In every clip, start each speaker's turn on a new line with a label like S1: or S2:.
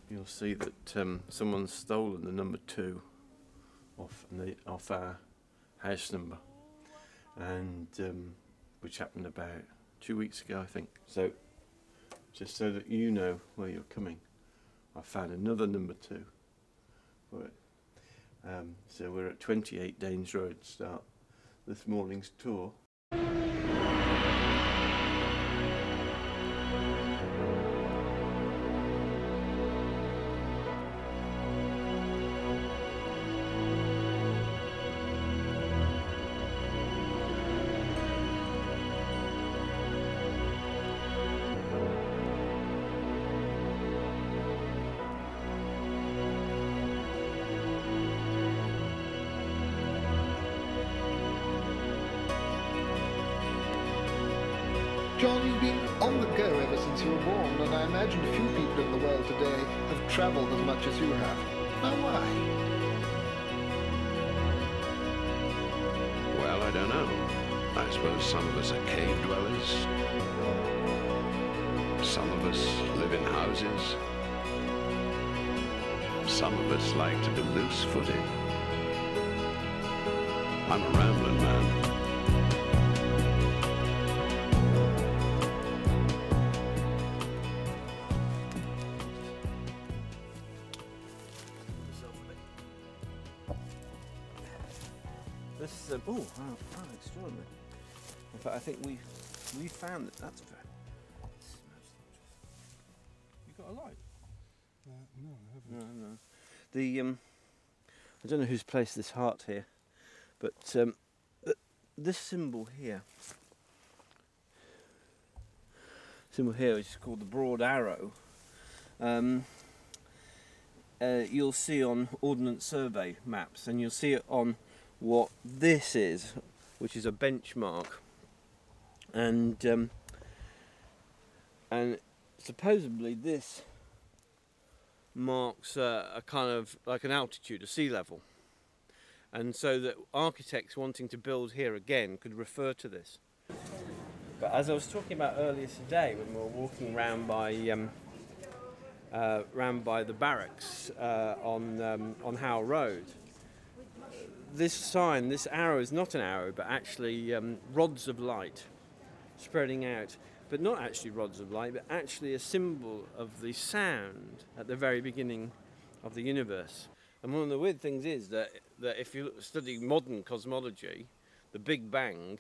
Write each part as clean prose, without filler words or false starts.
S1: you'll see that someone's stolen the number 2 off our house number, and which happened about 2 weeks ago, I think. So just so that you know where you're coming, I found another number 2 for it. So we're at 28 Danes Road to start this morning's tour.
S2: John, you've been on the go ever since you were born, and I imagine few people in the world today have travelled as much as you have. Now why?
S3: Well, I don't know. I suppose some of us are cave dwellers. Some of us live in houses. Some of us like to be loose-footed. I'm a rambling man.
S1: This oh, extraordinary. In fact, I think we found that. That's very. You got a light?
S4: No, I haven't.
S1: No. The I don't know who's placed this heart here, but this symbol here, which is called the broad arrow, you'll see on Ordnance Survey maps, and you'll see it on what this is, which is a benchmark, and supposedly this marks a kind of like an altitude, a sea level, and so that architects wanting to build here again could refer to this. But as I was talking about earlier today, when we were walking round by the barracks on Howe Road, this sign, this arrow is not an arrow, but actually rods of light spreading out. But not actually rods of light, but actually a symbol of the sound at the very beginning of the universe. And one of the weird things is that if you study modern cosmology, the Big Bang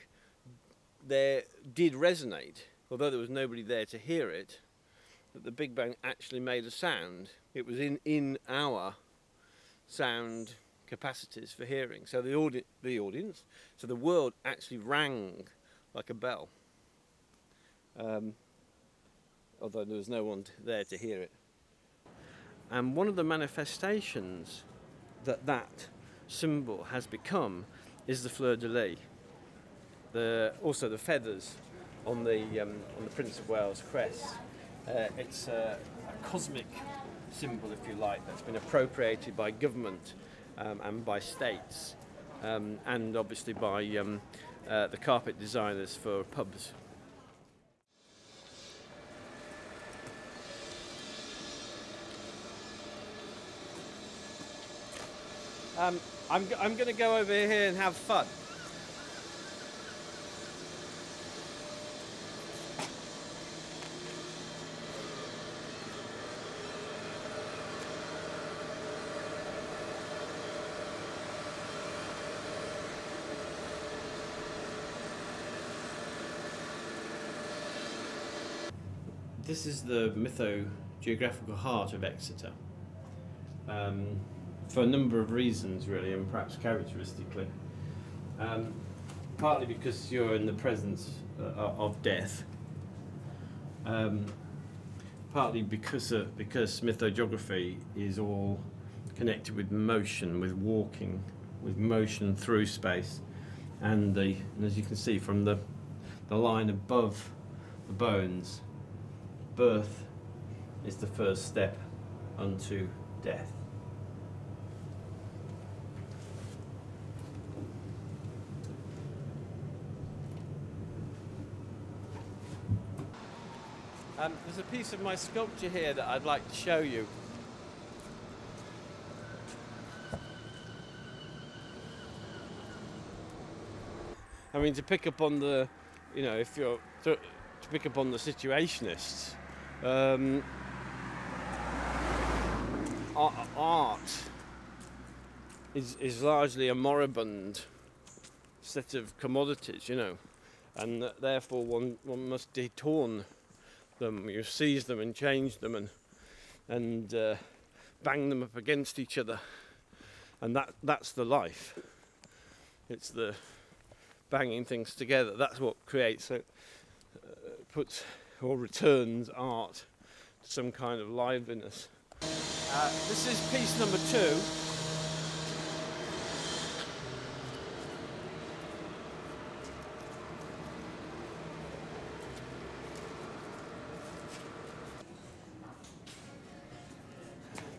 S1: there did resonate, although there was nobody there to hear it, that the Big Bang actually made a sound. It was in our sound capacities for hearing. So the audience, so the world actually rang like a bell, although there was no one there to hear it. And one of the manifestations that symbol has become is the fleur-de-lis, also the feathers on the Prince of Wales crest. It's a cosmic symbol, if you like, that's been appropriated by government and by states, and obviously by the carpet designers for pubs. I'm going to go over here and have fun. This is the mytho-geographical heart of Exeter, for a number of reasons really, and perhaps characteristically. Partly because you're in the presence of death, partly because mythogeography is all connected with motion, with walking, with motion through space, and as you can see from the line above the bones, birth is the first step unto death. There's a piece of my sculpture here that I'd like to show you. I mean, to pick up on the, you know, if you're to pick up on the situationists, art is largely a moribund set of commodities, you know, and that therefore one must detorn them. You seize them and change them and bang them up against each other, and that's the life. It's the banging things together. That's what creates puts or returns art to some kind of liveliness. This is piece number 2.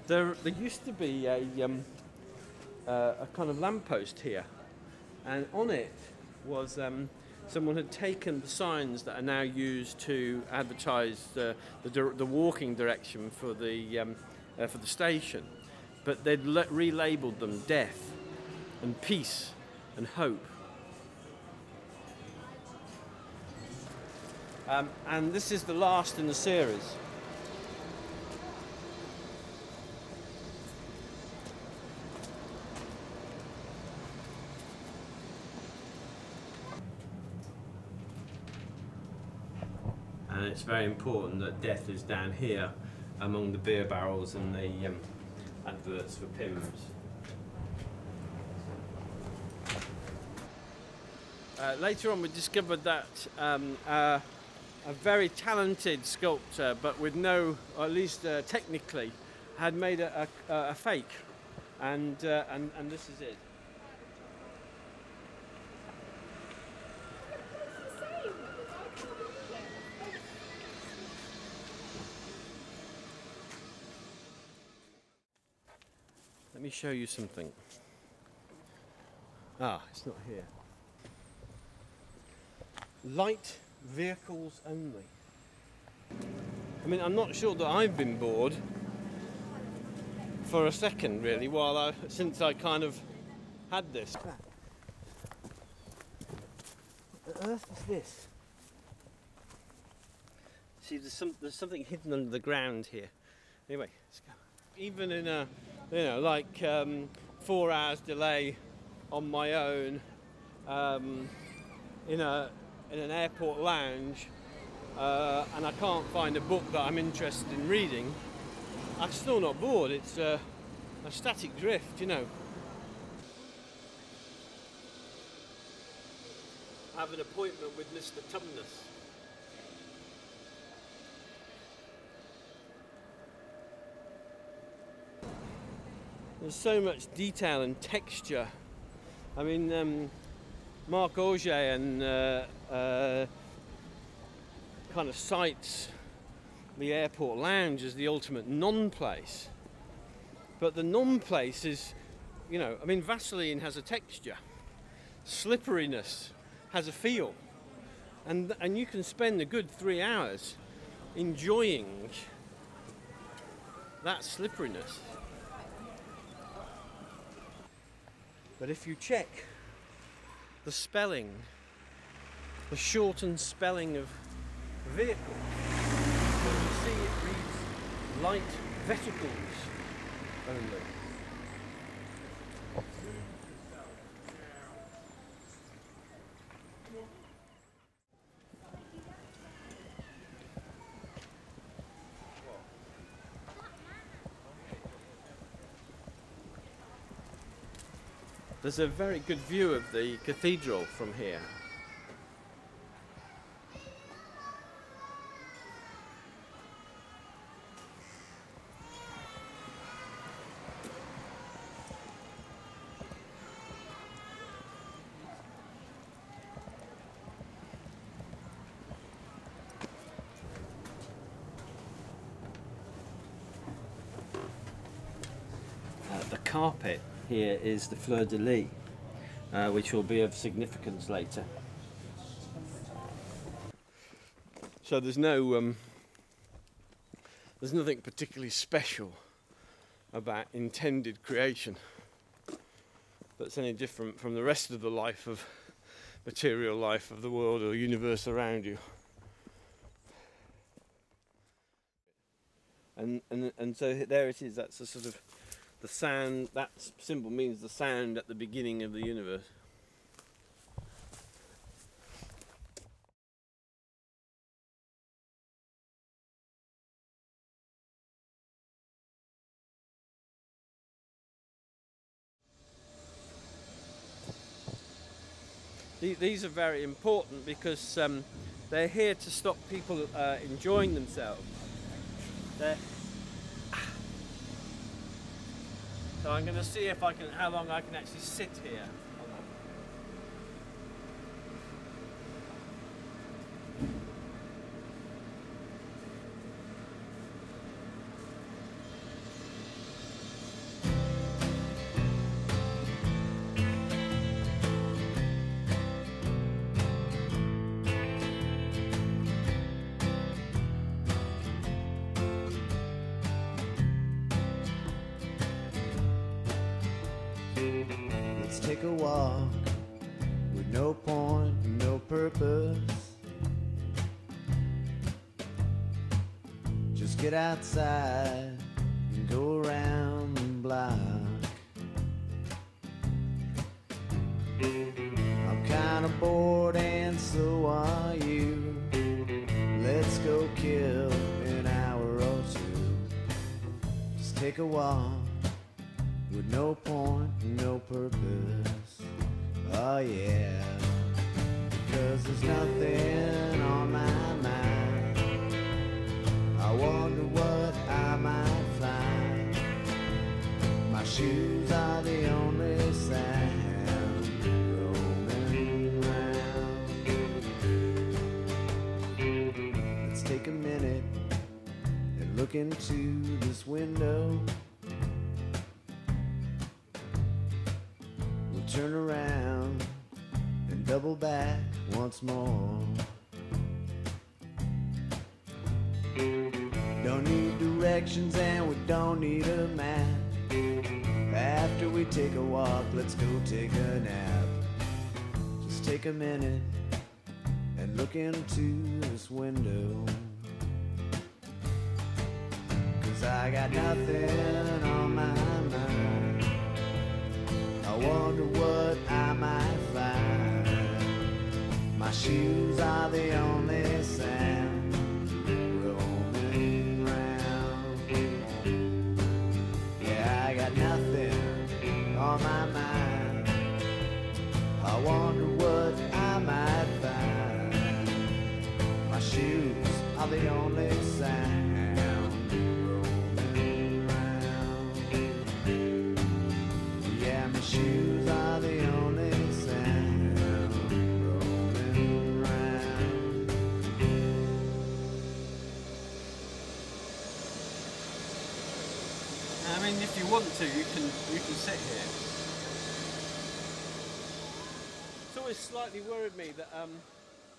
S1: There used to be a kind of lamppost here, and on it was someone had taken the signs that are now used to advertise the walking direction for the station, but they'd relabelled them death and peace and hope. And this is the last in the series. And it's very important that death is down here among the beer barrels and the adverts for Pimm's. Later on we discovered that a very talented sculptor, but with no, or at least technically, had made a fake, and this is it. Let me show you something. Ah, it's not here. Light vehicles only. I mean, I'm not sure that I've been bored for a second, really, since I kind of had this. What on earth is this? See, there's something hidden under the ground here. Anyway, let's go. Even in a, you know, like 4 hours delay on my own in an airport lounge, and I can't find a book that I'm interested in reading, I'm still not bored. It's a static drift, you know. I have an appointment with Mr. Tumnus. There's so much detail and texture. I mean, Marc Auger and kind of cites the airport lounge as the ultimate non-place. But the non-place is, you know, I mean, Vaseline has a texture. Slipperiness has a feel. And you can spend a good 3 hours enjoying that slipperiness. But if you check the spelling, the shortened spelling of vehicle, you see it reads light vesicles only. There's a very good view of the cathedral from here. The carpet here is the fleur-de-lis, which will be of significance later. So there's nothing particularly special about intended creation that's any different from the rest of the life of material life of the world or universe around you. And so there it is. That's the sort of the sound. That symbol means the sound at the beginning of the universe. These are very important because they're here to stop people enjoying themselves. So I'm going to see if how long I can actually sit here.
S5: Let's take a walk with no point, no purpose. Just get outside and go around the block. I'm kinda bored and so are you. Let's go kill an hour or two. Just take a walk with no point, no purpose. Oh yeah, because there's nothing on my mind. I wonder what I might find. My shoes are the only sound roaming around. Let's take a minute and look into this window. Turn around and double back once more. Don't need directions and we don't need a map. After we take a walk, let's go take a nap. Just take a minute and look into this window. 'Cause I got nothing on my mind. I wonder what I might find. My shoes are the only sound roaming round. Yeah, I got nothing on my mind. I wonder what I might find. My shoes are the only sound. Shoes are the only sound roaming round.
S1: I mean, if you want to, you can sit here. It's always slightly worried me that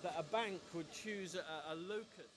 S1: that a bank would choose a locus.